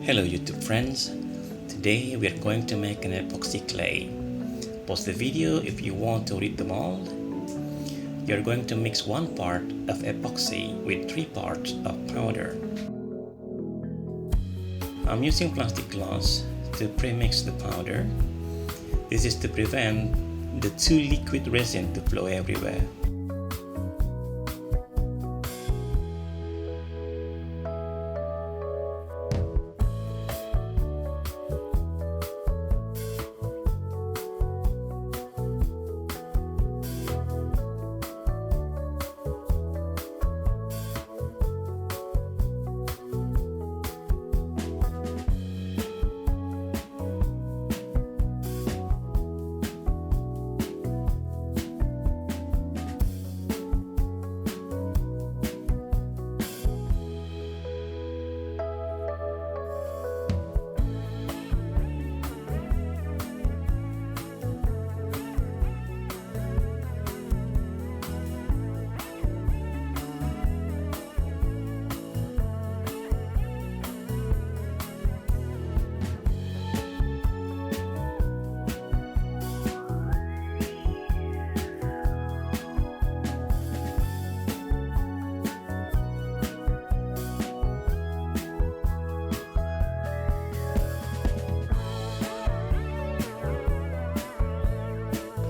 Hello YouTube friends, today we are going to make an epoxy clay. Pause the video if you want to read the mold. You are going to mix 1 part of epoxy with 3 parts of powder. I'm using plastic gloves to pre-mix the powder. This is to prevent the too liquid resin to flow everywhere.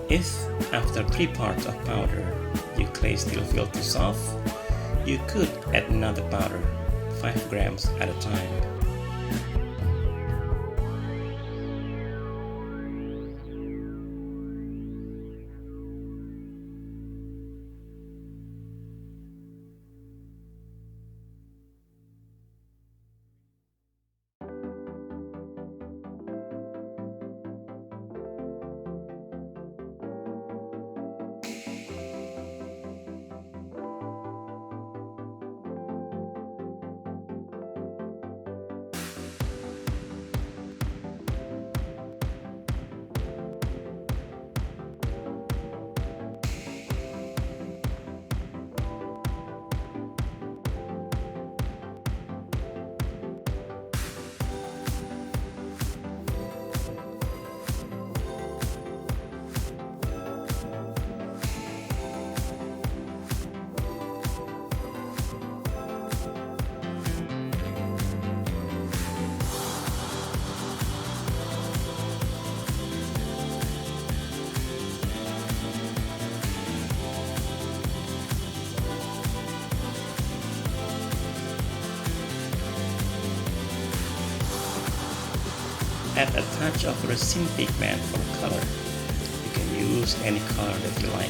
If, after 3 parts of powder, your clay still feels too soft, you could add another powder, 5 grams at a time. Add a touch of resin pigment for color. You can use any color that you like.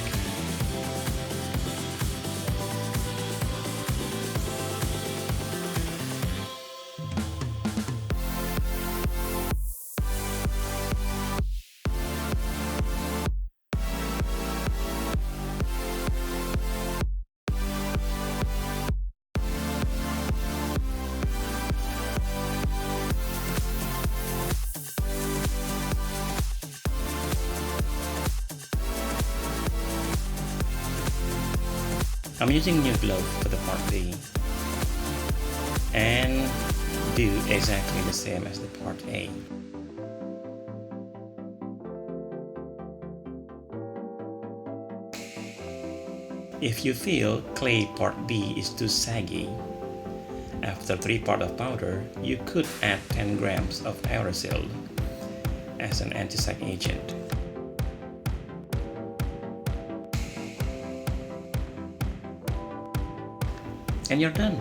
I'm using new glove for the part B and do exactly the same as the part A. If you feel clay part B is too saggy, after 3 parts of powder, you could add 10 grams of aerosol as an anti-sag agent. And you're done.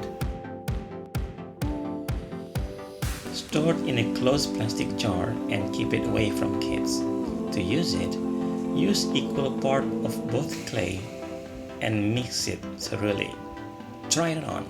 Store it in a closed plastic jar and keep it away from kids. To use it, use equal part of both clay and mix it thoroughly. Try it on.